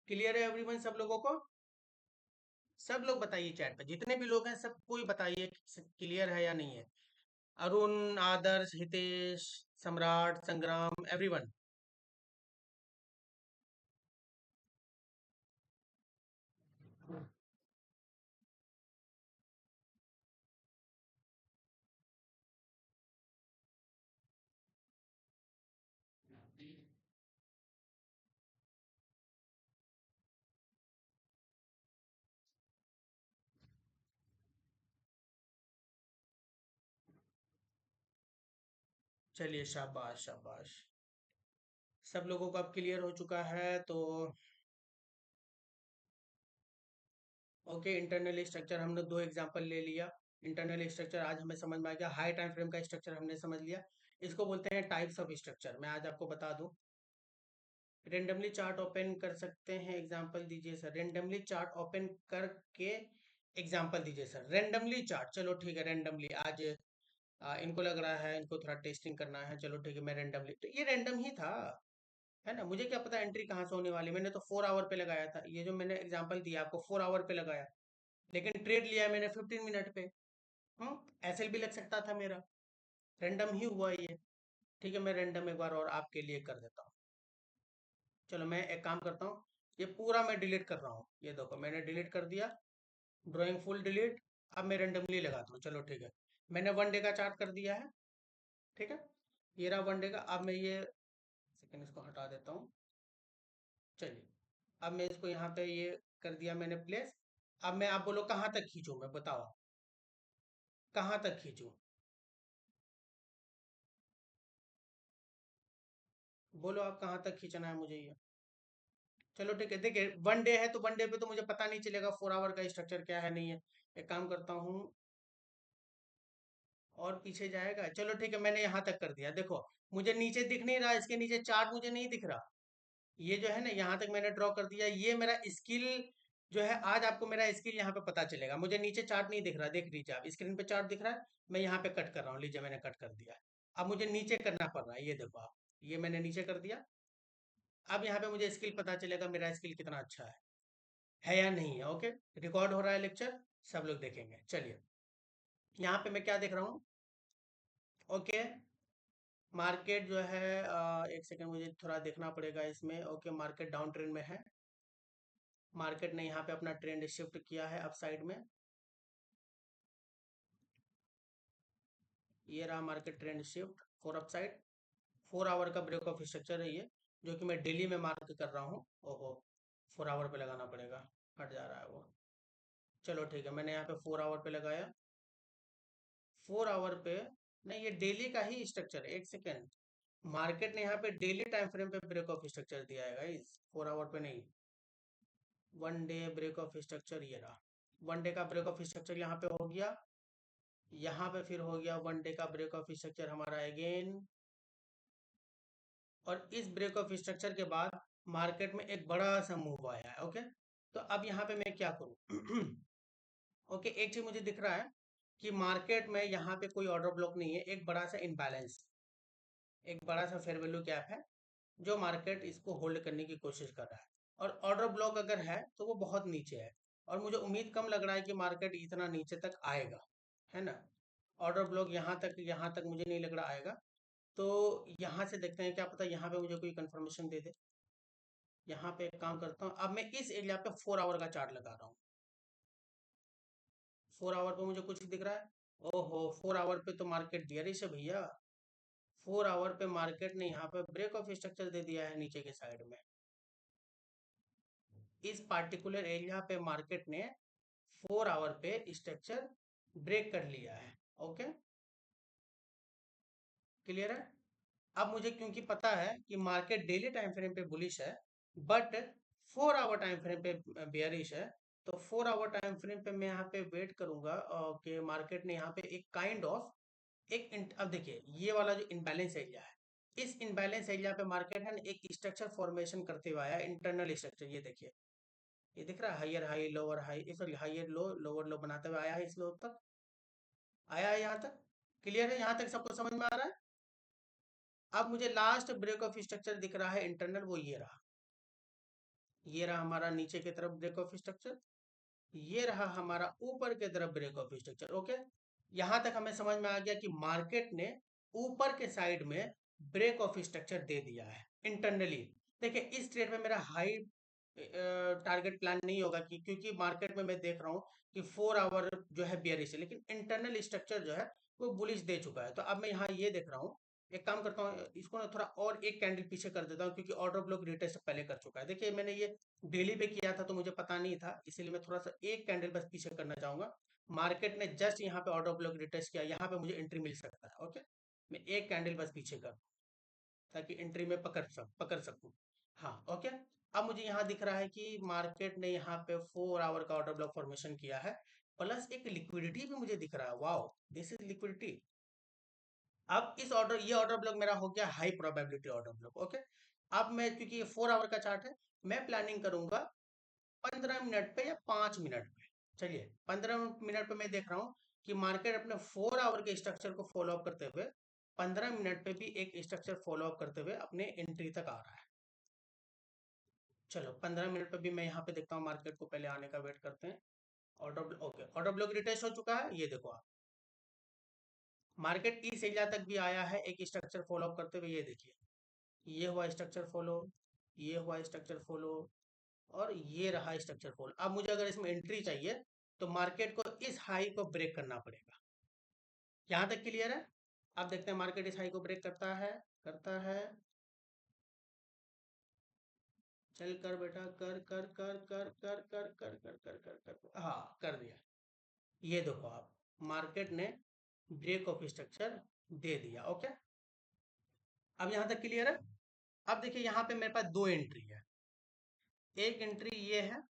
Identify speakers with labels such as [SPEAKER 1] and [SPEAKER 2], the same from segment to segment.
[SPEAKER 1] Clear है everyone, सब लोगों को? सब लोग बताइए चैट पे, जितने भी लोग हैं सब कोई बताइए क्लियर है या नहीं है। अरुण, आदर्श, हितेश, सम्राट, संग्राम, एवरीवन। चलिए, शाबाश शाबाश। सब लोगों को अब क्लियर हो चुका है तो ओके। इंटरनल स्ट्रक्चर हमने दो एग्जांपल ले लिया। इंटरनल स्ट्रक्चर आज हमें समझ में आ गया। हाई टाइम फ्रेम का स्ट्रक्चर हमने समझ लिया। इसको बोलते हैं टाइप्स ऑफ स्ट्रक्चर। मैं आज आपको बता दूं। रेंडमली चार्ट ओपन कर सकते हैं, एग्जांपल दीजिए सर। रेंडमली चार्ट ओपन करके एग्जांपल दीजिए सर। रेंडमली चार्ट, चलो ठीक है। रेंडमली आज इनको लग रहा है इनको थोड़ा टेस्टिंग करना है, चलो ठीक है। मैं रेंडमली, तो ये रेंडम ही था, है ना। मुझे क्या पता एंट्री कहाँ से होने वाली। मैंने तो 4 आवर पे लगाया था। ये जो मैंने एग्जांपल दिया आपको 4 आवर पे लगाया, लेकिन ट्रेड लिया मैंने 15 मिनट पे। ऐसे भी लग सकता था मेरा। रैंडम ही हुआ ये। ठीक है, मैं रैंडम एक बार और आपके लिए कर देता हूँ। चलो मैं एक काम करता हूँ, ये पूरा मैं डिलीट कर रहा हूँ। ये देखो मैंने डिलीट कर दिया, ड्राइंग फुल डिलीट। अब मैं रैंडमली लगाता हूँ, चलो ठीक है। मैंने 1 डे का चार्ट कर दिया है, ठीक है। ये रहा 1 डे का। अब मैं ये सेकंड इसको हटा देता हूँ। चलिए, अब मैं इसको यहाँ पे ये कर दिया मैंने प्लेस। अब मैं, आप बोलो कहाँ तक खींचूं, मैं बताओ कहाँ तक खींचूं। बोलो आप कहाँ तक खींचना है मुझे ये। चलो ठीक है, देखिए 1 डे है तो 1 डे पे तो मुझे पता नहीं चलेगा 4 आवर का स्ट्रक्चर क्या है नहीं है। एक काम करता हूँ, और पीछे जाएगा। चलो ठीक है, मैंने यहाँ तक कर दिया। देखो मुझे नीचे दिख नहीं रहा, इसके नीचे चार्ट मुझे नहीं दिख रहा। ये जो है ना, यहाँ तक मैंने ड्रॉ कर दिया। ये मेरा स्किल जो है, आज आपको मेरा स्किल यहाँ पे पता चलेगा। मुझे नीचे चार्ट नहीं दिख रहा, देख लीजिए आप स्क्रीन पे चार्ट दिख रहा है। मैं यहाँ पे कट कर रहा हूँ, लीजिए मैंने कट कर दिया। अब मुझे नीचे करना पड़ रहा है, ये देखो आप। ये मैंने नीचे कर दिया। अब यहाँ पे मुझे स्किल पता चलेगा मेरा स्किल कितना अच्छा है या नहीं है। ओके, रिकॉर्ड हो रहा है लेक्चर, सब लोग देखेंगे। चलिए, यहाँ पे मैं क्या देख रहा हूँ। ओके, मार्केट जो है एक सेकंड मुझे थोड़ा देखना पड़ेगा इसमें। ओके, मार्केट डाउन ट्रेंड में है। मार्केट ने यहाँ पे अपना ट्रेंड शिफ्ट किया है अप साइड में। ये रहा market trend shift for upside. 4 hour का ब्रेक ऑफ स्ट्रक्चर है ये, जो कि मैं डेली में मार्क कर रहा हूँ। ओहो, 4 आवर पे लगाना पड़ेगा, हट जा रहा है वो। चलो ठीक है, मैंने यहाँ पे 4 आवर पे लगाया। 4 आवर पे नहीं, ये डेली का ही स्ट्रक्चर है। एक सेकेंड, मार्केट ने यहाँ पे डेली टाइम फ्रेम पे ब्रेक ऑफ स्ट्रक्चर दिया है गाइस, 4 आवर पे नहीं। 1 डे ब्रेक ऑफ स्ट्रक्चर ये रहा। 1 डे का ब्रेक ऑफ स्ट्रक्चर यहाँ पे हो गया। यहाँ पे फिर हो गया 1 डे का ब्रेक ऑफ स्ट्रक्चर हमारा अगेन। और इस ब्रेक ऑफ स्ट्रक्चर के बाद मार्केट में एक बड़ा सा मूव आया है। ओके, तो अब यहाँ पे मैं क्या करूँ। ओके, एक चीज मुझे दिख रहा है कि मार्केट में यहाँ पे कोई ऑर्डर ब्लॉक नहीं है। एक बड़ा सा इनबैलेंस, एक बड़ा सा फेयर वैल्यू गैप है, जो मार्केट इसको होल्ड करने की कोशिश कर रहा है। और ऑर्डर ब्लॉक अगर है तो वो बहुत नीचे है, और मुझे उम्मीद कम लग रहा है कि मार्केट इतना नीचे तक आएगा, है ना। ऑर्डर ब्लॉक यहाँ तक मुझे नहीं लग रहा आएगा। तो यहाँ से देखते हैं, क्या पता यहाँ पे मुझे कोई कंफर्मेशन दे दे। यहाँ पे एक काम करता हूँ, अब मैं इस एरिया पे 4 आवर का चार्ट लगा रहा हूँ। 4 आवर पे मुझे कुछ दिख रहा है। ओहो, 4 आवर पे तो मार्केट बियरिश है भैया। 4 आवर पे मार्केट ने यहाँ पे ब्रेक ऑफ स्ट्रक्चर दे दिया है नीचे के साइड में। इस पार्टिकुलर एरिया पे मार्केट ने 4 आवर पे स्ट्रक्चर ब्रेक कर लिया है। ओके, क्लियर है। अब मुझे क्योंकि पता है कि मार्केट डेली टाइम फ्रेम पे बुलिश है, बट 4 आवर टाइम फ्रेम पे बेयरिश है, तो 4 आवर टाइम फ्रेम पे मैं यहाँ पे वेट करूंगा कि मार्केट ने यहाँ पे एक काइंड ऑफ अब देखिए ये वाला जो इनबैलेंस एरिया है, इस इनबैलेंस एरिया पे मार्केट है ना एक स्ट्रक्चर फॉर्मेशन करते हुए आया, इंटरनल स्ट्रक्चर। ये देखिए, ये दिख रहा है, higher high lower high, sorry higher low lower low बनाते हुए आया है। इस लो तक आया है, यहाँ तक क्लियर है। यहाँ तक सबको समझ में आ रहा है। अब मुझे लास्ट ब्रेक ऑफ स्ट्रक्चर दिख रहा है इंटरनल, वो ये रहा। ये रहा हमारा नीचे की तरफ ब्रेक ऑफ स्ट्रक्चर, ये रहा हमारा ऊपर की तरफ ब्रेक ऑफ स्ट्रक्चर। ओके, यहां तक हमें समझ में आ गया कि मार्केट ने ऊपर के साइड में ब्रेक ऑफ स्ट्रक्चर दे दिया है इंटरनली। देखिए इस ट्रेड में मेरा हाई टारगेट प्लान नहीं होगा क्योंकि मार्केट में मैं देख रहा हूँ कि 4 आवर जो है बियरिश है, लेकिन इंटरनल स्ट्रक्चर जो है वो बुलिश दे चुका है। तो अब मैं यहाँ ये देख रहा हूँ, एक काम करता हूँ, इसको ना थोड़ा और एक कैंडल पीछे कर देता हूँ क्योंकि ऑर्डर ब्लॉक रिटेस्ट पहले कर चुका है। देखिए मैंने ये डेली पे किया था तो मुझे पता नहीं था, इसीलिए मैं थोड़ा सा एक कैंडल बस पीछे करना चाहूंगा। मार्केट ने जस्ट यहाँ पे ऑर्डर ब्लॉक रिटेस्ट किया, यहाँ पे मुझे एंट्री मिल सकता है। ओके, मैं एक कैंडल बस पीछे कर ताकि एंट्री में पकड़ सकूं। हाँ ओके, अब मुझे यहाँ दिख रहा है कि मार्केट ने यहाँ पे 4 आवर का ऑर्डर ब्लॉक फॉर्मेशन किया है, प्लस एक लिक्विडिटी भी मुझे दिख रहा है। Wow, this is liquidity. अब इस ऑर्डर ये ऑर्डर ब्लॉक मेरा हो गया high probability order block. Okay, अब मैं क्योंकि ये 4 आवर का चार्ट है, मैं प्लानिंग करूंगा 15 मिनट पे या 5 मिनट पे। चलिए 15 मिनट पे मैं देख रहा हूँ कि मार्केट अपने 4 आवर के स्ट्रक्चर को फॉलो अप करते हुए 15 मिनट पे भी एक स्ट्रक्चर फॉलो अप करते हुए अपने एंट्री तक आ रहा है। चलो 15 मिनट पे भी मैं यहाँ पे देखता हूँ, मार्केट को पहले आने का वेट करते हैं। Order okay, order block retest हो चुका है, ये देखो आप, मार्केट इस एरिया तक भी आया है एक स्ट्रक्चर फॉलो अप करते हुए। ये देखिए, ये हुआ स्ट्रक्चर फॉलो, ये हुआ स्ट्रक्चर फॉलो, और ये रहा स्ट्रक्चर फॉलो। अब मुझे अगर इसमें एंट्री चाहिए तो मार्केट को इस हाई को ब्रेक करना पड़ेगा। यहाँ तक क्लियर है? अब देखते हैं मार्केट इस हाई को ब्रेक करता है, करता है। चल कर बेटा, कर कर कर कर कर कर कर कर कर कर कर हाँ कर दिया। ये देखो आप, मार्केट ने ब्रेक ऑफ स्ट्रक्चर दे दिया। ओके, अब यहाँ तक क्लियर है? अब देखिए यहाँ पे मेरे पास दो एंट्री है, एक एंट्री ये है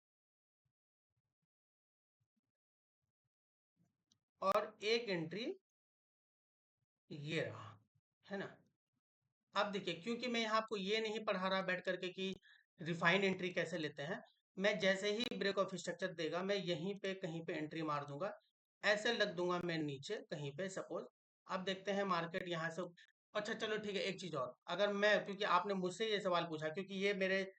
[SPEAKER 1] और एक एंट्री ये रहा, है ना। अब देखिए क्योंकि मैं यहाँ आपको ये नहीं पढ़ा रहा बैठ करके कि रिफाइन एंट्री कैसे लेते हैं, मैं जैसे ही ब्रेक ऑफ स्ट्रक्चर देगा मैं यहीं पे कहीं पे एंट्री मार दूंगा, ऐसे लग दूंगा मैं नीचे कहीं पे सपोज। अब देखते हैं मार्केट यहाँ से। अच्छा चलो ठीक है, एक चीज और, अगर मैं, क्योंकि आपने मुझसे ये सवाल पूछा क्योंकि ये मेरे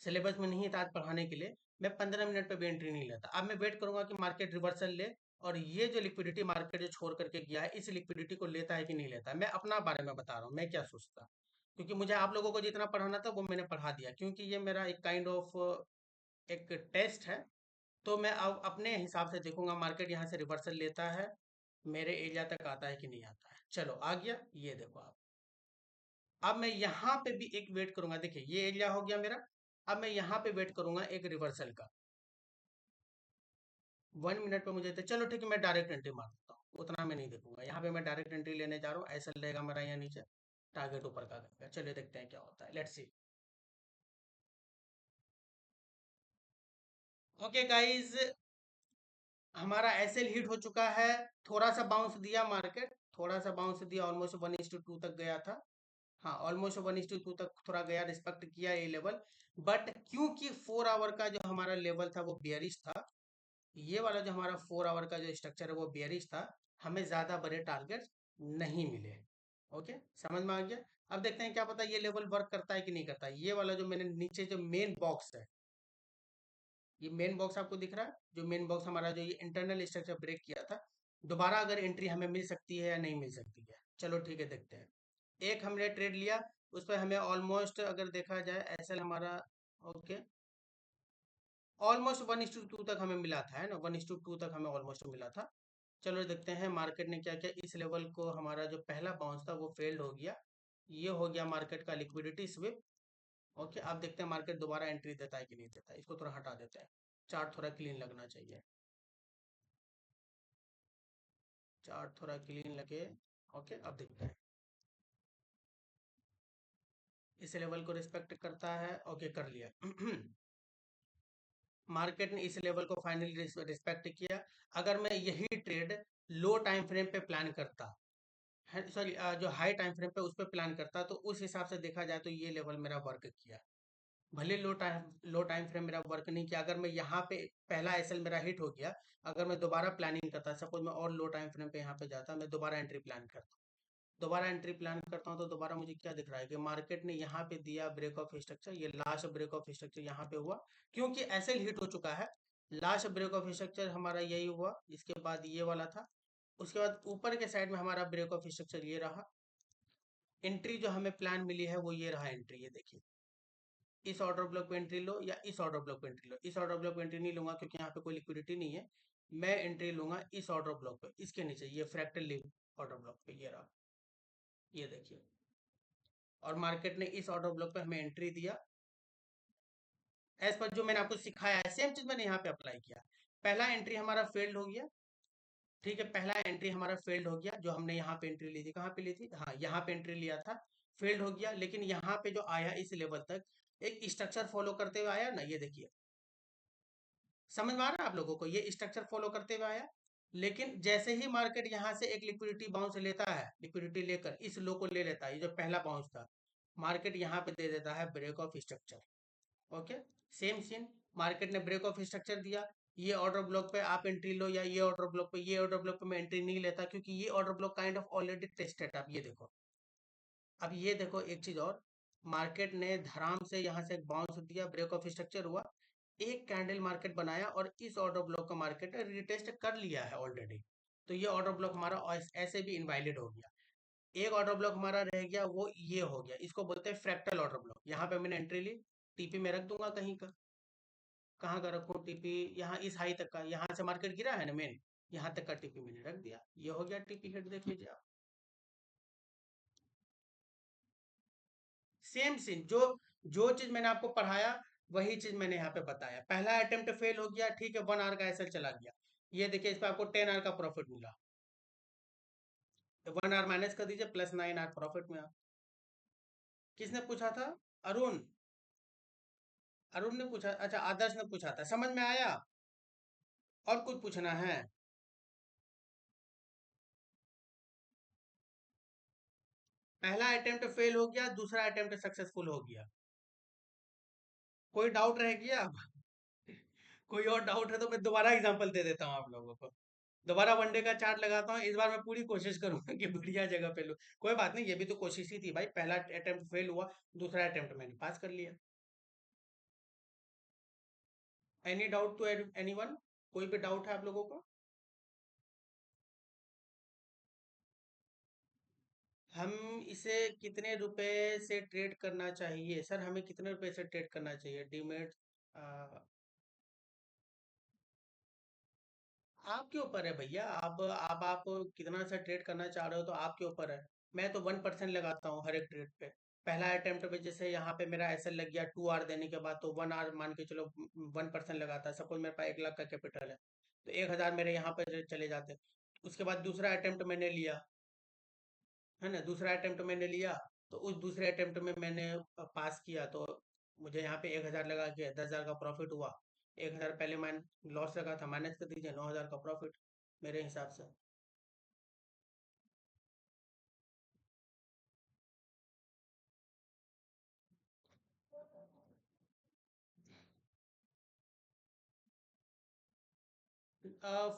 [SPEAKER 1] सिलेबस में नहीं था आज पढ़ाने के लिए, मैं 15 मिनट पे भी एंट्री नहीं लेता। अब मैं वेट करूंगा कि मार्केट रिवर्सल ले और ये जो लिक्विडिटी मार्केट जो छोड़ करके गया है इस लिक्विडिटी को लेता है कि नहीं लेता है। मैं अपना बारे में बता रहा हूँ मैं क्या सोचता, क्योंकि मुझे आप लोगों को जितना पढ़ाना था वो मैंने पढ़ा दिया, क्योंकि ये मेरा एक काइंड ऑफ एक टेस्ट है। तो मैं अब अपने हिसाब से देखूंगा मार्केट यहाँ से रिवर्सल लेता है, मेरे एरिया तक आता है कि नहीं आता है। चलो आ गया, ये देखो आप। अब मैं यहाँ पे भी एक वेट करूंगा, देखिए ये एरिया हो गया मेरा। अब मैं यहाँ पे वेट करूंगा एक रिवर्सल का। 1 मिनट पे मुझे चलो ठीक है, मैं डायरेक्ट एंट्री मार देता हूँ, उतना मैं नहीं देखूंगा। यहाँ पे मैं डायरेक्ट एंट्री लेने जा रहा हूँ, ऐसा रहेगा मेरा यहाँ नीचे टारगेट ऊपर का गया। चलिए देखते हैं क्या होता है, लेट्स सी। ओके गाइस, हमारा एसएल हिट हो चुका है। थोड़ा सा बाउंस दिया मार्केट, थोड़ा सा बाउंस दिया, ऑलमोस्ट 1:2 तक गया था। हाँ ऑलमोस्ट 1:2 तक थोड़ा गया, रिस्पेक्ट किया ये लेवल। बट क्योंकि 4 आवर का जो हमारा लेवल था वो बियरिश था, ये वाला जो हमारा 4 आवर का जो स्ट्रक्चर है वो बियरिश था, हमें ज्यादा बड़े टारगेट नहीं मिले। ओके, समझ में आ गया। अब देखते हैं क्या पता ये लेवल वर्क करता है कि नहीं करता है। ये वाला जो मैंने नीचे जो मेन बॉक्स है, ये मेन बॉक्स आपको दिख रहा है, जो मेन बॉक्स हमारा जो ये इंटरनल स्ट्रक्चर ब्रेक किया था, दोबारा अगर एंट्री हमें मिल सकती है या नहीं मिल सकती है। चलो ठीक है देखते हैं। एक हमने ट्रेड लिया, उस पर हमें ऑलमोस्ट अगर देखा जाए एसएल हमारा, ओके, ऑलमोस्ट 1:2 तक हमें मिला था, है ना, 1:2 तक हमें ऑलमोस्ट मिला था। चलो देखते हैं मार्केट ने क्या किया। इस लेवल को हमारा जो पहला बाउंस था वो फेल्ड हो गया, ये हो गया मार्केट का लिक्विडिटी स्विप। ओके, अब देखते हैं मार्केट दोबारा एंट्री देता है कि नहीं देता है। इसको थोड़ा हटा देते हैं, चार्ट थोड़ा क्लीन लगना चाहिए, चार्ट थोड़ा क्लीन लगे। ओके, अब देखते हैं इस लेवल को रिस्पेक्ट करता है। ओके कर लिया मार्केट ने इस लेवल को फाइनली रिस्पेक्ट किया। अगर मैं यही ट्रेड लो टाइम फ्रेम पे प्लान करता है, सॉरी जो हाई टाइम फ्रेम पे उस पर प्लान करता, तो उस हिसाब से देखा जाए तो ये लेवल मेरा वर्क किया। भले लो टाइम फ्रेम मेरा वर्क नहीं किया, अगर मैं यहाँ पे पहला एसएल मेरा हिट हो गया, अगर मैं दोबारा प्लानिंग करता, सपोज मैं और लो टाइम फ्रेम पे यहाँ पे जाता, मैं दोबारा एंट्री प्लान करता, दोबारा एंट्री प्लान करता हूँ तो दोबारा मुझे क्या दिख रहा है कि मार्केट ने यहाँ पे दिया ब्रेक ऑफ स्ट्रक्चर, ये लास्ट ब्रेक ऑफ स्ट्रक्चर यहाँ पे हुआ क्योंकि एसएल हिट हो चुका है। लास्ट ब्रेक ऑफ स्ट्रक्चर हमारा यही हुआ, इसके बाद ये वाला था। उसके बाद ऊपर के साइड में हमारा ब्रेक ऑफ स्ट्रक्चर ये रहा। एंट्री जो हमें प्लान मिली है वो ये रहा एंट्री, ये देखिए। इस ऑर्डर ब्लॉक पे एंट्री लो या इस ऑर्डर ब्लॉक पे एंट्री लो। इस ऑर्डर ब्लॉक पे एंट्री नहीं लूंगा क्योंकि यहाँ पे कोई लिक्विडिटी नहीं है। मैं एंट्री लूंगा इस ऑर्डर ब्लॉक पे, इसके नीचे ये फ्रैक्टल लीव ऑर्डर ब्लॉक पे, ये रहा, ये देखिए। और मार्केट ने इस ऑर्डर ब्लॉक पे हमें एंट्री दिया एज पर जो मैंने आपको सिखाया है, सेम चीज मैंने यहाँ पे अप्लाई किया। पहला एंट्री हमारा फेल्ड हो गया, ठीक है, पहला एंट्री हमारा फेल्ड हो गया। जो हमने यहाँ पे एंट्री ली थी, कहाँ पे ली थी, हाँ यहाँ पे एंट्री लिया था, फेल्ड हो गया। लेकिन यहाँ पे जो आया इस लेवल तक एक स्ट्रक्चर फॉलो करते हुए आया ना, ये देखिए। समझ में आ रहा है आप लोगों को, ये स्ट्रक्चर फॉलो करते हुए आया। लेकिन जैसे ही मार्केट यहाँ से एक लिक्विडिटी बाउंस लेता है, लिक्विडिटी लेकर इस लो को ले लेता है, ये जो पहला बाउंस था, मार्केट यहाँ पे दे देता है break of structure. Okay, same scene. Market ने ब्रेक ऑफ स्ट्रक्चर दिया, ये ऑर्डर ब्लॉक पे आप एंट्री लो या ये ऑर्डर ब्लॉक पे, ये ऑर्डर ब्लॉक पे मैं एंट्री नहीं लेता क्योंकि ये order block kind of already tested. आप ये देखो, अब ये देखो एक चीज और, मार्केट ने धड़ाम से यहाँ से एक बाउंस दिया, ब्रेक ऑफ स्ट्रक्चर हुआ, एक कैंडल मार्केट बनाया और इस ऑर्डर ब्लॉक का मार्केट रिटेस्ट कर लिया है ऑलरेडी। तो ये ऑर्डर ब्लॉक हमारा ऐसे भी इनवैलिड हो गया। एक ऑर्डर ब्लॉक हमारा रह गया, वो ये हो गया, इसको बोलते हैं फ्रैक्टल ऑर्डर ब्लॉक। यहाँ पे मैंने एंट्री ली, टीपी में रख दूंगा कहीं का, कहाँ का रखूँ टीपी, यहाँ इस हाई तक का, यहाँ से मार्केट गिरा है ना मेन, यहाँ तक का टीपी मैंने रख दिया, ये हो गया टीपी हेड, देख लीजिए आप। सेम सीन, जो जो चीज मैंने आपको पढ़ाया वही चीज मैंने यहाँ पे बताया। पहला अटेम्प्ट फेल हो गया, ठीक है, 1 आवर का एसएल चला गया। ये देखिए, इस पे आपको 10 आवर का प्रॉफिट मिला। 1 आवर माइनस कर दीजिए, प्लस 9 आवर प्रॉफिट में आप। किसने पूछा था? अरुण। अरुण ने पूछा, अच्छा आदर्श ने पूछा था, समझ में आया? और कुछ पूछना है? पहला अटेम्प्ट फेल हो गया, दूसरा अटेम्प्ट सक्सेसफुल हो गया। कोई डाउट रह गया? कोई और डाउट है तो मैं दोबारा एग्जांपल दे देता हूँ आप लोगों को। दोबारा वनडे का चार्ट लगाता हूँ, इस बार मैं पूरी कोशिश करूंगा कि बढ़िया जगह पे लो। कोई बात नहीं, ये भी तो कोशिश ही थी भाई, पहला अटेम्प्ट फेल हुआ, दूसरा अटेम्प्ट मैंने पास कर लिया। Any doubt to anyone? कोई भी डाउट है आप लोगों को? हम इसे कितने रुपए से ट्रेड करना चाहिए सर? हमें कितने रुपए से ट्रेड करना चाहिए डीमेट? आपके ऊपर है भैया, आप कितना सा ट्रेड करना चाह रहे हो तो आपके ऊपर है। मैं तो 1% लगाता हूँ हर एक ट्रेड पे। पहला अटेम्प्ट पे जैसे यहाँ पे मेरा ऐसा लग गया 2 आवर देने के बाद, तो 1 आवर मान के चलो 1% लगाता है। सपोज मेरे पास 1 लाख का कैपिटल है, तो 1 हजार मेरे यहाँ पे चले जाते। उसके बाद दूसरा अटेम्प्ट मैंने लिया, है ना, दूसरा अटेम्प्ट मैंने लिया, तो उस दूसरे अटेम्प्ट में मैंने पास किया, तो मुझे यहाँ पे 1 हजार लगा के 10 हजार का प्रॉफिट हुआ। 1 हजार पहले मैं लॉस लगा था, माइनस कर दीजिए, 9 हजार का प्रॉफिट मेरे हिसाब से।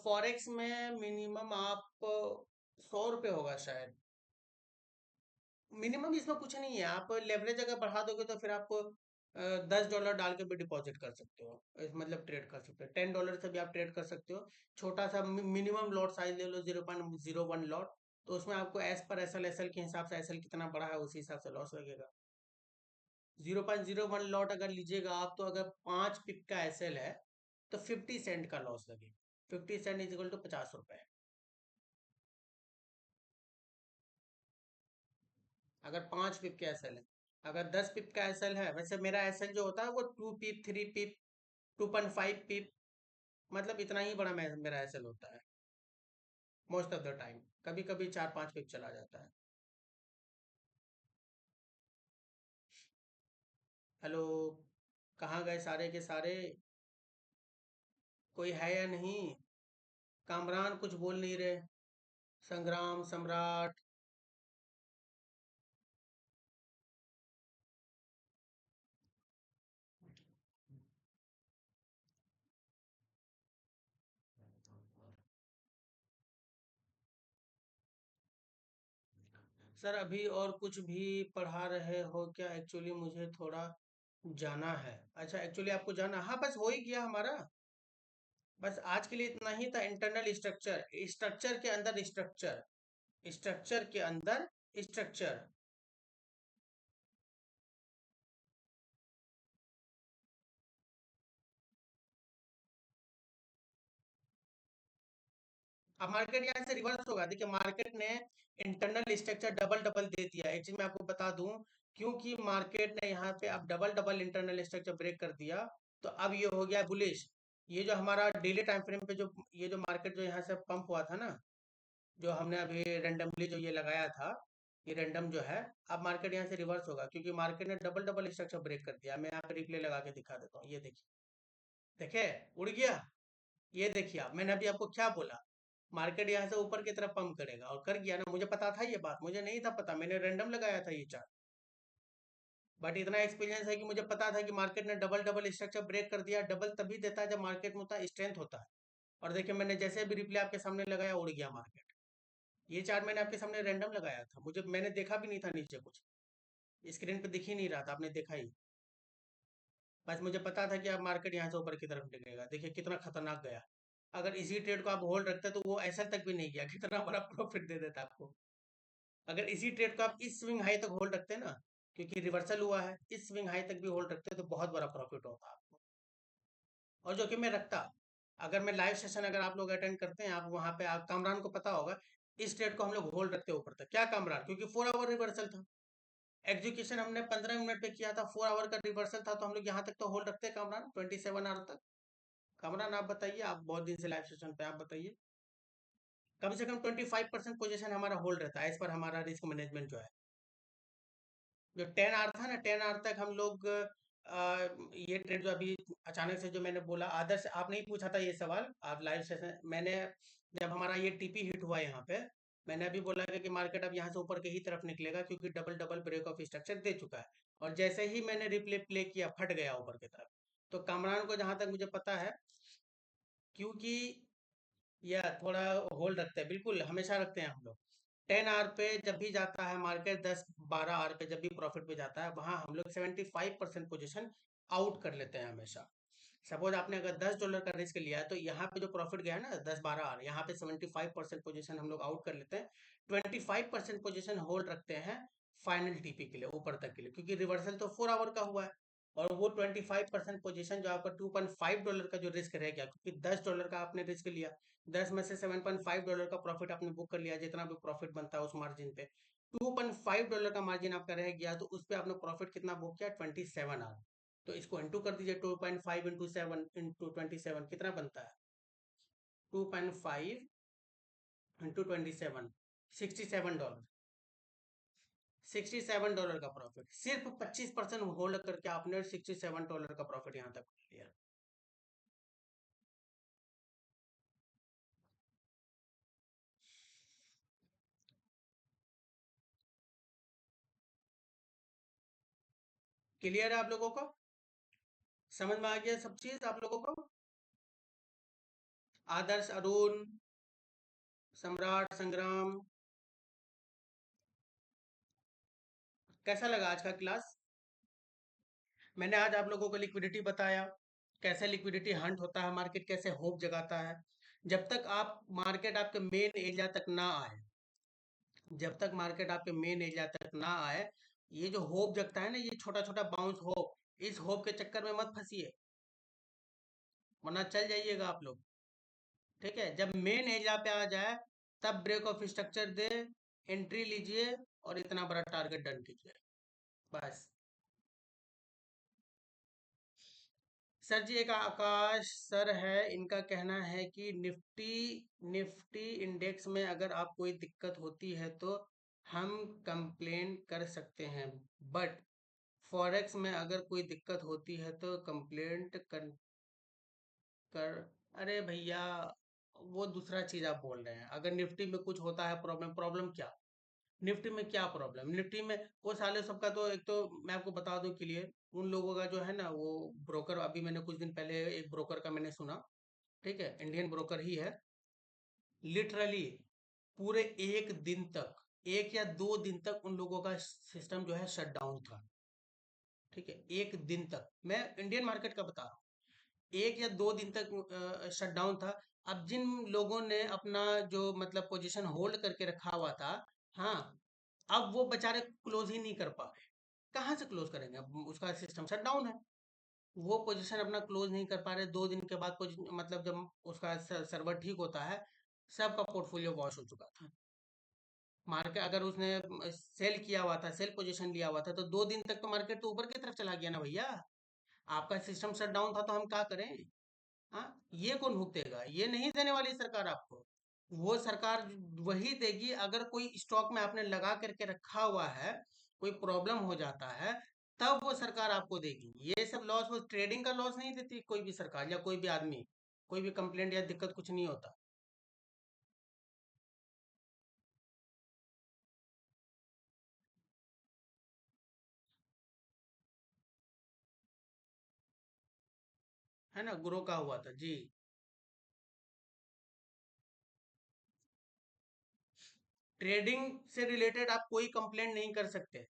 [SPEAKER 1] फॉरेक्स में मिनिमम आप 100 रुपये होगा शायद। मिनिमम इसमें कुछ नहीं है, आप लेवरेज अगर बढ़ा दोगे तो फिर आपको $10 डाल के भी डिपॉजिट कर सकते हो, मतलब ट्रेड कर सकते हो। $10 से भी आप ट्रेड कर सकते हो। छोटा सा मिनिमम लॉट साइज ले लो, 0.01 लॉट। तो उसमें आपको एज पर एसएल के हिसाब से, एसएल कितना बड़ा है उसी हिसाब से लॉस लगेगा। 0.01 लॉट अगर लीजिएगा आप, तो अगर 5 पिप का एसएल है तो 50 सेंट का लॉस लगेगा। 50 सेंट इज इक्वल टू 50 रुपए। अगर 5 पिप का एसएल है, अगर 10 पिप का एसएल है, वैसे मेरा एसएल जो होता है वो 2 पिप, 3 पिप, 2.5 पिप, मतलब इतना ही बड़ा मेरा एसएल होता है मोस्ट ऑफ द टाइम। कभी कभी 4-5 पिप चला जाता है। हेलो, कहाँ गए सारे के सारे? कोई है या नहीं? कामरान कुछ बोल नहीं रहे, संग्राम, सम्राट। सर अभी और कुछ भी पढ़ा रहे हो क्या? एक्चुअली मुझे थोड़ा जाना है। अच्छा, एक्चुअली आपको जाना, हाँ बस हो ही गया हमारा। बस आज के लिए इतना ही था। इंटरनल स्ट्रक्चर, स्ट्रक्चर के अंदर स्ट्रक्चर, स्ट्रक्चर के अंदर स्ट्रक्चर। अब मार्केट यहाँ से रिवर्स होगा। देखिए मार्केट ने इंटरनल स्ट्रक्चर डबल डबल दे दिया। एक चीज मैं आपको बता दूं, क्योंकि मार्केट ने यहाँ पे अब double double internal structure break कर दिया, तो अब ये हो गया बुलिश। ये जो हमारा डेली टाइम फ्रेम पे जो ये जो मार्केट जो यहाँ से पंप हुआ था ना, जो हमने अभी रेंडमली जो ये लगाया था, ये रेंडम जो है, अब मार्केट यहाँ से रिवर्स होगा क्योंकि मार्केट ने डबल डबल स्ट्रक्चर ब्रेक कर दिया। मैं यहाँ पे रिप्ले लगा के दिखा देता हूँ, ये देखिए। देखे, उड़ गया। ये देखिए, आप, मैंने अभी आपको क्या बोला, मार्केट यहाँ से ऊपर की तरफ पंप करेगा, और कर गया ना। मुझे पता था ये बात, मुझे नहीं था पता, मैंने रैंडम लगाया था ये चार्ट। बट इतना एक्सपीरियंस है कि मुझे पता था कि मार्केट ने डबल डबल स्ट्रक्चर ब्रेक कर दिया। डबल तभी देता है जब मार्केट में उतना स्ट्रेंथ होता है। और देखिए मैंने जैसे भी रिप्ले आपके सामने लगाया, उड़ गया मार्केट। ये चार्ट मैंने आपके सामने रैंडम लगाया था, मुझे मैंने देखा भी नहीं था नीचे कुछ, स्क्रीन पे दिख ही नहीं रहा था, आपने देखा ही। बस मुझे पता था कि अब मार्केट यहाँ से ऊपर की तरफ निकलेगा। देखिए कितना खतरनाक गया। अगर इसी ट्रेड को आप होल्ड रखते तो वो ऐसा तक भी नहीं गया, कितना बड़ा प्रॉफिट दे देता आपको। अगर इसी ट्रेड को आप इस स्विंग हाई तक होल्ड रखते हैं ना, क्योंकि रिवर्सल हुआ है, इस स्विंग हाई तक भी होल्ड रखते हैं तो बहुत बड़ा प्रॉफिट होता आपको। और जो कि मैं रखता, अगर मैं लाइव सेशन अगर आप लोग अटेंड करते हैं, आप वहां पे, आप कामरान को पता होगा, इस ट्रेड को हम लोग होल्ड रखते ऊपर तक। क्या कामरान, क्योंकि 4 आवर रिवर्सल था। एग्जीक्यूशन हमने 15 मिनट पे किया था, 4 आवर का रिवर्सल था, तो हम लोग यहाँ तक तो होल्ड रखते हैं कामरान, 27 आवर तक। कामरान आप बताइए, आप बहुत दिन से लाइव सेशन पे, आप बताइए। कम से कम 25% पोजीशन हमारा होल्ड रहता है, इस पर हमारा रिस्क मैनेजमेंट जो है। जो 10 आवर था ना, 10 आवर तक हम लोग ये ट्रेड जो अभी अचानक से जो मैंने बोला, आदर्श आपने ही पूछा था ये सवाल, आप लाइव सेशन मैंने, जब हमारा ये टीपी हिट हुआ यहाँ पे, मैंने अभी बोला कि मार्केट अब यहाँ से ऊपर के ही तरफ निकलेगा क्योंकि double double break of structure दे चुका है। और जैसे ही मैंने रिप्ले प्ले किया, फट गया ऊपर की तरफ। तो कामरान को जहां तक मुझे पता है, क्योंकि या थोड़ा होल्ड रखते हैं, बिल्कुल हमेशा रखते हैं हम लोग। 10 आवर पे जब भी जाता है मार्केट, 10 12 आवर पे जब भी प्रॉफिट पे जाता है, वहां हम लोग 75% पोजिशन आउट कर लेते हैं हमेशा। सपोज आपने अगर $10 का रिस्क लिया है, तो यहाँ पे जो प्रॉफिट गया है ना 10 12 आवर, यहाँ पे 75% पोजिशन हम लोग आउट कर लेते हैं। 25% पोजिशन होल्ड रखते हैं फाइनल टीपी के लिए, ऊपर तक के लिए, क्योंकि रिवर्सल तो 4 आवर का हुआ है। और वो 25% पोजीशन जो आपका $2.5 का जो रिस्क रह गया, क्योंकि $10 का आपने रिस्क लिया, 10 में से $7.5 का प्रॉफिट आपने बुक कर लिया, जितना भी प्रॉफिट बनता है उस मार्जिन पे। $2.5 का मार्जिन आपका रह गया, तो उस पर आपने प्रॉफिट कितना बुक किया? 27 आवर। तो इसको इंटू कर दीजिए, 2.5 इंटू 27 कितना बनता है? 2.5 इंटू 27, $67। $67 का प्रॉफिट, सिर्फ 25% होल्ड करके आपने $67 का प्रॉफिट यहाँ तक लिया। क्लियर है आप लोगों को? समझ में आ गया सब चीज आप लोगों को? आदर्श, अरुण, सम्राट, संग्राम, कैसा लगा आज का क्लास? मैंने आज आप लोगों को लिक्विडिटी बताया, कैसे लिक्विडिटी हंट होता है, मार्केट कैसे होप जगाता है। जब तक आप मार्केट आपके मेन एरिया तक ना आए, जब तक मार्केट आपके मेन एरिया तक ना आए, ये जो होप जगता है ना, ये छोटा छोटा बाउंस होप, इस होप के चक्कर में मत फंसिए, वरना चल जाइएगा आप लोग। ठीक है, जब मेन एरिया पे आ जाए, तब ब्रेक ऑफ स्ट्रक्चर दे, एंट्री लीजिए और इतना बड़ा टारगेट डन कीजिए, बस। सर जी, एक आकाश सर है, इनका कहना है कि निफ्टी निफ्टी इंडेक्स में अगर आप कोई दिक्कत होती है तो हम कंप्लेन कर सकते हैं, बट फॉरेक्स में अगर कोई दिक्कत होती है तो कंप्लेंट कर। अरे भैया, वो दूसरा चीज आप बोल रहे हैं। अगर निफ्टी में कुछ होता है प्रॉब्लम, प्रॉब्लम क्या? निफ्टी में क्या प्रॉब्लम? निफ्टी में वो साले सबका, तो एक तो मैं आपको बता दूं क्लियर, उन लोगों का जो है ना वो ब्रोकर, अभी मैंने कुछ दिन पहले एक ब्रोकर का मैंने सुना, ठीक है, इंडियन ब्रोकर ही है, लिटरली पूरे एक दिन तक 1 या 2 दिन तक उन लोगों का सिस्टम जो है शट डाउन था। ठीक है, 1 दिन तक, मैं इंडियन मार्केट का बता रहा हूँ। 1 या 2 दिन तक शट डाउन था। अब जिन लोगों ने अपना जो मतलब पोजीशन होल्ड करके रखा हुआ था, हाँ, अब वो बेचारे क्लोज ही नहीं कर पा रहे। कहाँ से क्लोज करेंगे, अब उसका सिस्टम शट डाउन है। वो पोजीशन अपना क्लोज नहीं कर पा रहे। 2 दिन के बाद मतलब जब उसका सर्वर ठीक होता है, सबका पोर्टफोलियो वॉश हो चुका था। मार्केट अगर उसने सेल किया हुआ था, सेल पोजीशन लिया हुआ था, तो 2 दिन तक तो मार्केट तो ऊपर की तरफ चला गया ना भैया। आपका सिस्टम शट डाउन था तो हम क्या करें? हाँ, ये कौन भुगतेगा? ये नहीं देने वाली सरकार आपको। वो सरकार वही देगी अगर कोई स्टॉक में आपने लगा करके रखा हुआ है, कोई प्रॉब्लम हो जाता है, तब वो सरकार आपको देगी। ये सब लॉस, वो ट्रेडिंग का लॉस नहीं देती कोई भी सरकार या कोई भी आदमी। कोई भी कंप्लेंट या दिक्कत कुछ नहीं होता। है ना, ग्रो का हुआ था जी। ट्रेडिंग से रिलेटेड आप कोई कंप्लेंट नहीं कर सकते।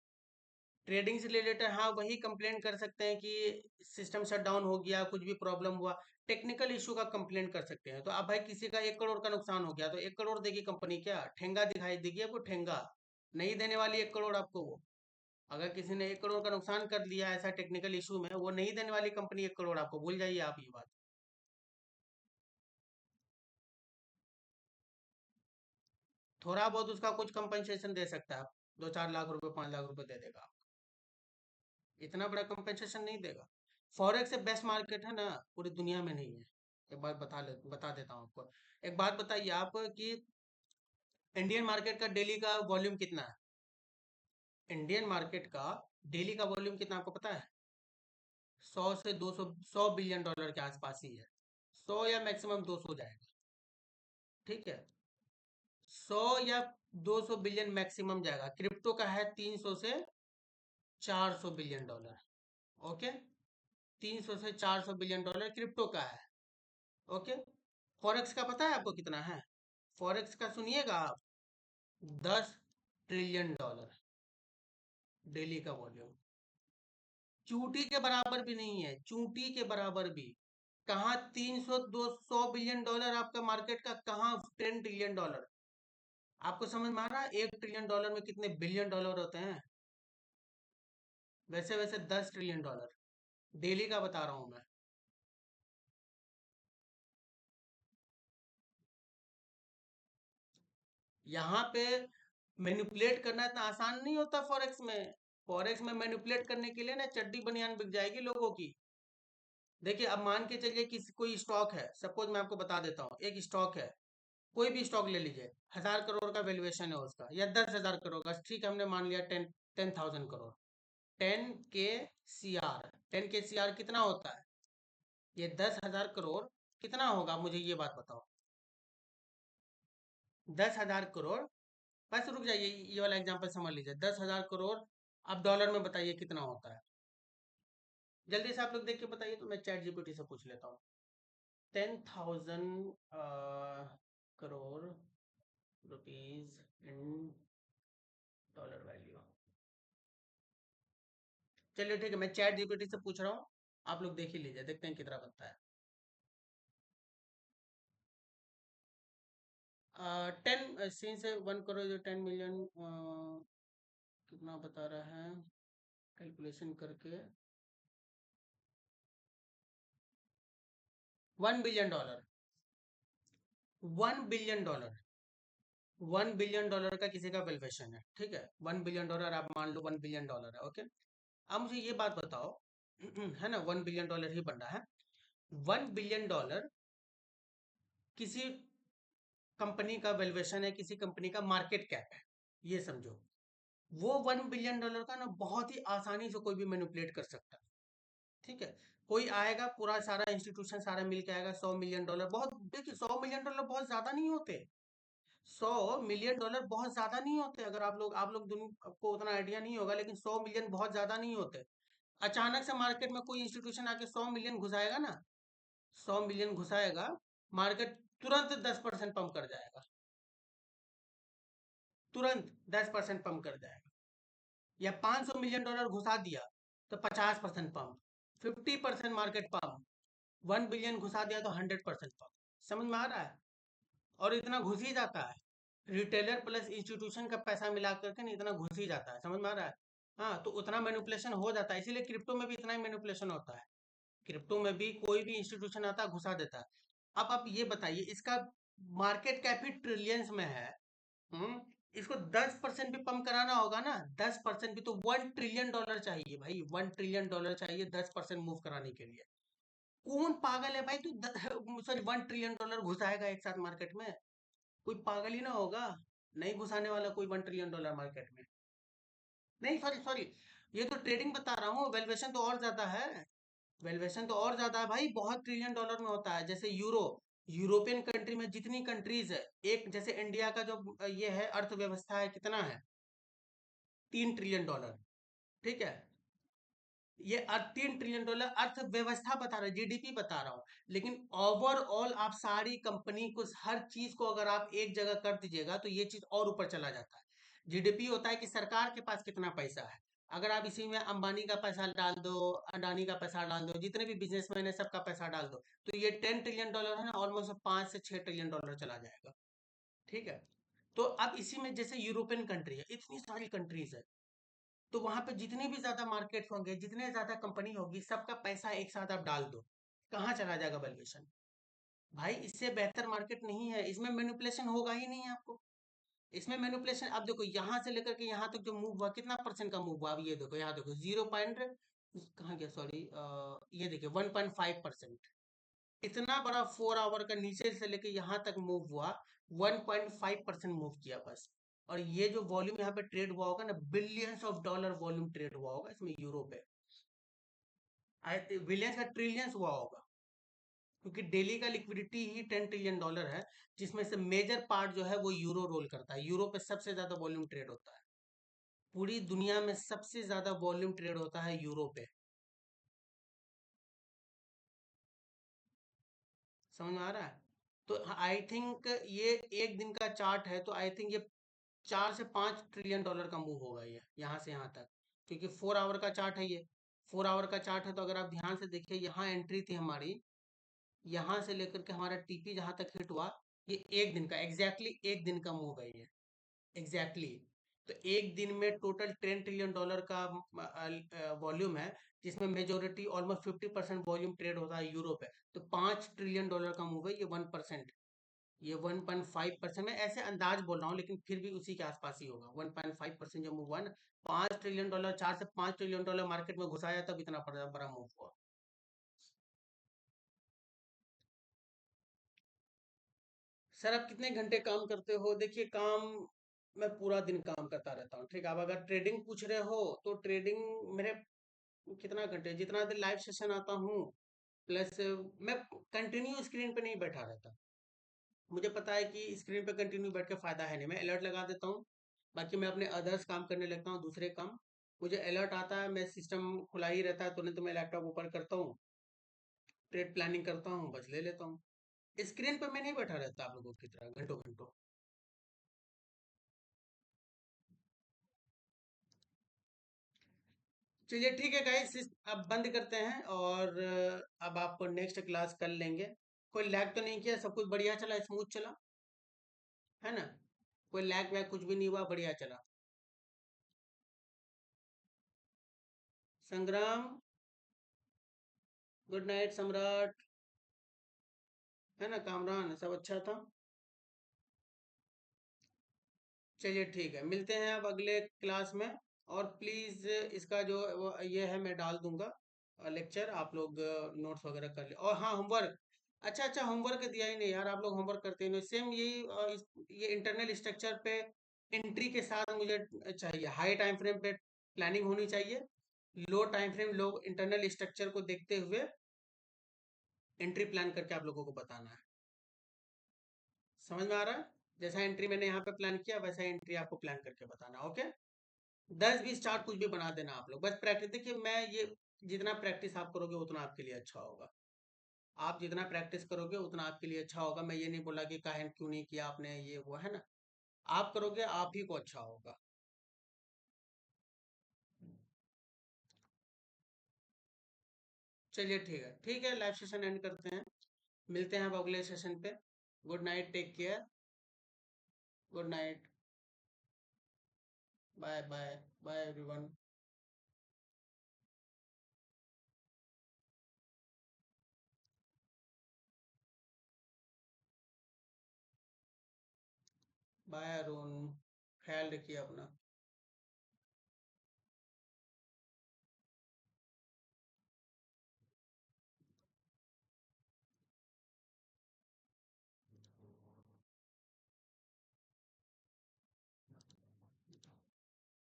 [SPEAKER 1] ट्रेडिंग से रिलेटेड हाँ वही कंप्लेंट कर सकते हैं कि सिस्टम शट डाउन हो गया, कुछ भी प्रॉब्लम हुआ, टेक्निकल इशू का कंप्लेंट कर सकते हैं। तो अब भाई किसी का 1 करोड़ का नुकसान हो गया तो 1 करोड़ देगी कंपनी क्या? ठेंगा दिखाई देगी आपको? ठेंगा नहीं देने वाली 1 करोड़ आपको वो। अगर किसी ने 1 करोड़ का नुकसान कर लिया ऐसा टेक्निकल इशू में, वो नहीं देने वाली कंपनी 1 करोड़ आपको, भूल जाइए आप ये बात। थोड़ा बहुत उसका कुछ कंपनसेशन दे सकता है, 2-4 लाख रुपए 5 लाख रुपए दे देगा। इतना बड़ा कंपनसेशन नहीं देगा। फॉरेक्स से बेस्ट मार्केट है ना, पूरी दुनिया में नहीं है। एक बात बता देता हूँ आपको। एक बात बताइए आप कि इंडियन मार्केट का डेली का वॉल्यूम कितना है? इंडियन मार्केट का डेली का वॉल्यूम कितना आपको पता है? 100 से 200, 100 बिलियन डॉलर के आसपास ही है। 100 या मैक्सिमम 200 जाएगा। ठीक है, 100 या 200 बिलियन मैक्सिमम जाएगा। क्रिप्टो का है 300 से 400 बिलियन डॉलर। ओके, 300 से 400 बिलियन डॉलर क्रिप्टो का है। ओके, फॉरेक्स का पता है आपको कितना है? फॉरेक्स का सुनिएगा आप, 10 ट्रिलियन डॉलर डेली का वॉल्यूम। चूटी के बराबर भी नहीं है, चूटी के बराबर भी। कहाँ 300-200 बिलियन डॉलर आपका मार्केट का, कहाँ 10 ट्रिलियन डॉलर? आपको समझ में आ रहा है 1 ट्रिलियन डॉलर में कितने बिलियन डॉलर होते हैं? वैसे वैसे 10 ट्रिलियन डॉलर डेली का बता रहा हूँ मैं। यहाँ पे मैनिपुलेट करना इतना आसान नहीं होता फॉरेक्स में। फॉरेक्स में मैनिपुलेट करने के लिए ना चड्डी बनियान बिक जाएगी लोगों की। देखिए, अब मान के चलिए कि कोई स्टॉक है, सपोज मैं आपको बता देता हूँ, एक स्टॉक है, कोई भी स्टॉक ले लीजिए, 1,000 करोड़ का वैल्यूएशन है उसका, या 10,000 करोड़ का, ठीक है, हमने मान लिया 10,000 करोड़। 10 के CR, 10 के CR कितना होता है? ये 10,000 करोड़ कितना होगा, मुझे ये बात बताओ। 10,000 करोड़, बस रुक जाइए, ये वाला एग्जांपल समझ लीजिए। 10,000 करोड़, अब डॉलर में बताइए कितना होता है? जल्दी से आप लोग देख के बताइए, तो मैं चैट जीपीटी से पूछ लेता हूँ। 10,000 crore rupees in dollar value. चलिए ठीक है, मैं चैट जीपीटी से पूछ रहा हूँ, आप लोग देख ही लीजिए, देखते हैं कितना बनता है। 10 सी से 1 करोड़ 10 मिलियन, कितना बता रहा है कैलकुलेशन करके? 1 billion dollar. 1 billion dollar. 1 billion dollar का किसी का वैल्यूएशन है, ठीक है, 1 बिलियन डॉलर, आप मान लो 1 बिलियन डॉलर है। ओके, अब मुझे ये बात बताओ, है ना, 1 बिलियन डॉलर ही बन रहा है। 1 बिलियन डॉलर किसी कंपनी का वैल्यूएशन है, किसी कंपनी का मार्केट कैप है, ये समझो। वो 1 बिलियन डॉलर का ना बहुत ही आसानी से कोई भी मैनिपुलेट कर सकता है। ठीक है, कोई आएगा, पूरा सारा इंस्टीट्यूशन सारा मिल के आएगा, 100 मिलियन डॉलर बहुत, देखिए 100 मिलियन डॉलर बहुत ज्यादा नहीं होते। 100 मिलियन डॉलर बहुत ज्यादा नहीं होते। अगर आप लोग दोनों को उतना आइडिया नहीं होगा, लेकिन 100 मिलियन बहुत ज्यादा नहीं होते। अचानक से मार्केट में कोई इंस्टीट्यूशन आके 100 मिलियन घुसाएगा ना, 100 मिलियन घुसाएगा, मार्केट तुरंत 10% पंप कर जाएगा। तुरंत 10% पंप कर जाएगा। या $500 मिलियन घुसा दिया तो 50% पंप, 50% मार्केट पंप, 1 बिलियन घुसा दिया तो 100% पंप। समझ में आ रहा है? और इतना घुस ही जाता है, रिटेलर प्लस इंस्टीट्यूशन का पैसा मिला करके ना इतना घुस ही जाता है। समझ में आ रहा है? हाँ, तो उतना मैनिपुलेशन हो जाता है, इसीलिए क्रिप्टो में भी इतना ही मैनिपुलेशन होता है। क्रिप्टो में भी कोई भी इंस्टीट्यूशन आता है, घुसा देता है। अब आप ये बताइए, इसका मार्केट कैप ही ट्रिलियंस में है। हम्म इसको 10% भी पंप कराना होगा ना, 10% भी, तो $1 ट्रिलियन चाहिए भाई, $1 ट्रिलियन चाहिए 10% मूव कराने के लिए। कौन पागल है भाई, तू सॉरी $1 ट्रिलियन घुसाएगा एक साथ मार्केट में? कोई पागल ही ना होगा, नहीं घुसाने वाला कोई $1 ट्रिलियन मार्केट में। नहीं, सॉरी सॉरी, ये तो ट्रेडिंग बता रहा हूँ, वैल्यूएशन तो और ज्यादा है। वैल्यूएशन तो और ज्यादा है भाई, बहुत $1 ट्रिलियन में होता है। जैसे यूरोपियन कंट्री में जितनी कंट्रीज है, एक जैसे इंडिया का जो ये है अर्थव्यवस्था है, कितना है? $3 ट्रिलियन। ठीक है, ये $3 ट्रिलियन अर्थव्यवस्था बता रहा है, जीडीपी बता रहा हूँ। लेकिन ओवरऑल आप सारी कंपनी को, हर चीज को अगर आप एक जगह कर दीजिएगा तो ये चीज और ऊपर चला जाता है। जीडीपी होता है कि सरकार के पास कितना पैसा है। अगर आप इसी में अंबानी का पैसा डाल दो, अडानी का पैसा डाल दो, जितने भी बिजनेसमैन है सबका पैसा डाल दो, तो ये $10 ट्रिलियन है ना, ऑलमोस्ट $5 से $6 ट्रिलियन चला जाएगा। ठीक है, तो अब इसी में जैसे यूरोपियन कंट्री है, इतनी सारी कंट्रीज है, तो वहां पे जितने भी ज्यादा मार्केट होंगे, जितने ज्यादा कंपनी होगी, सबका पैसा एक साथ आप डाल दो, कहाँ चला जाएगा वैल्यूएशन? भाई इससे बेहतर मार्केट नहीं है, इसमें मैनिपुलेशन होगा ही नहीं आपको। इसमें मैनिपुलेशन, अब देखो यहाँ से लेकर के यहाँ तक जो मूव हुआ, कितना परसेंट का मूव हुआ, अब ये देखो, यहाँ देखो 0 पॉइंट, कहाँ गया, सॉरी, ये देखिए 1.5%। इतना बड़ा 4 आवर का नीचे से लेके यहाँ तक मूव हुआ, 1.5% मूव किया बस। और ये जो वॉल्यूम यहाँ पे ट्रेड हुआ होगा ना, billions of dollar volume trade हुआ होगा इसमें, यूरो पे बिलियंस का ट्रिलियंस हुआ होगा। क्योंकि डेली का लिक्विडिटी ही $10 ट्रिलियन है, जिसमें से मेजर पार्ट जो है वो यूरो रोल करता है। यूरो पे सबसे ज्यादा वॉल्यूम ट्रेड होता है, पूरी दुनिया में सबसे ज्यादा वॉल्यूम ट्रेड होता है यूरो पे। समझ में आ रहा है? तो आई थिंक ये एक दिन का चार्ट है, तो आई थिंक ये $4 से $5 ट्रिलियन का मूव होगा ये, यहाँ से यहाँ तक। क्योंकि 4 आवर का चार्ट है ये, 4 आवर का चार्ट है, तो अगर आप ध्यान से देखिए, यहाँ एंट्री थी हमारी, यहाँ से लेकर के हमारा टीपी जहाँ तक हिट हुआ, ये एक दिन का, एग्जैक्टली एक दिन का मूव है ये, एग्जैक्टली। तो एक दिन में टोटल $10 ट्रिलियन का वॉल्यूम है, जिसमें मेजोरिटी ऑलमोस्ट 50% वॉल्यूम ट्रेड होता है यूरो पे। तो $5 ट्रिलियन का मूव है ये, 1%, ये 1.5%। मैं ऐसे अंदाज बोल रहा हूँ, लेकिन फिर भी उसी के आसपास ही होगा। 1.5% जो मूव हुआ ना, $5 ट्रिलियन, $4 से $5 ट्रिलियन मार्केट में घुसाया, तब इतना बड़ा बड़ा मूव हुआ। सर आप कितने घंटे काम करते हो? देखिए काम, मैं पूरा दिन काम करता रहता हूँ। ठीक है, आप अगर ट्रेडिंग पूछ रहे हो, तो ट्रेडिंग मेरे कितना घंटे, जितना देर लाइव सेशन आता हूँ, प्लस मैं कंटिन्यू स्क्रीन पे नहीं बैठा रहता। मुझे पता है कि स्क्रीन पे कंटिन्यू बैठ के फायदा है नहीं, मैं अलर्ट लगा देता हूँ। बाकी मैं अपने अदर्स काम करने लगता हूँ, दूसरे काम। मुझे अलर्ट आता है, मैं सिस्टम खुला ही रहता है, तुरंत मैं लैपटॉप ओपन करता हूँ, ट्रेड प्लानिंग करता हूँ, बस ले लेता हूँ। स्क्रीन पर मैं नहीं बैठा रहता आप लोगों की तरह घंटों घंटों। चलिए ठीक है गाइस, अब बंद करते हैं, और अब आपको नेक्स्ट क्लास कर लेंगे। कोई लैग तो नहीं किया? सब कुछ बढ़िया चला, स्मूथ चला, है ना? कोई लैग वैग कुछ भी नहीं हुआ, बढ़िया चला? संग्राम, गुड नाइट सम्राट, है ना? कामरान, सब अच्छा था? चलिए ठीक है, मिलते हैं अब अगले क्लास में। और प्लीज़ इसका जो ये है, मैं डाल दूंगा लेक्चर, आप लोग नोट्स वगैरह कर ले। और हाँ, होमवर्क, अच्छा अच्छा, होमवर्क दिया ही नहीं यार, आप लोग होमवर्क करते ही नहीं। सेम यही ये इंटरनल स्ट्रक्चर पे एंट्री के साथ मुझे चाहिए, हाई टाइम फ्रेम पे प्लानिंग होनी चाहिए, लो टाइम फ्रेम, लो इंटरनल स्ट्रक्चर को देखते हुए एंट्री प्लान करके आप लोगों को बताना है। समझ में आ रहा है? जैसा एंट्री मैंने यहाँ पे प्लान किया, वैसा एंट्री आपको प्लान करके बताना, ओके? 10-20 चार्ट कुछ भी बना देना आप लोग, बस प्रैक्टिस। देखिए मैं ये, जितना प्रैक्टिस आप करोगे उतना आपके लिए अच्छा होगा। आप जितना प्रैक्टिस करोगे उतना आपके लिए अच्छा होगा। मैं ये नहीं बोला कि काहे क्यों नहीं किया आपने, ये वो, है ना? आप करोगे आप ही को अच्छा होगा। चलिए ठीक है, लाइव सेशन एंड करते हैं। मिलते हैं अब अगले सेशन पे। Good night, take care. Good night. Bye bye. Bye everyone. Bye Arun. ख्याल रखिए अपना।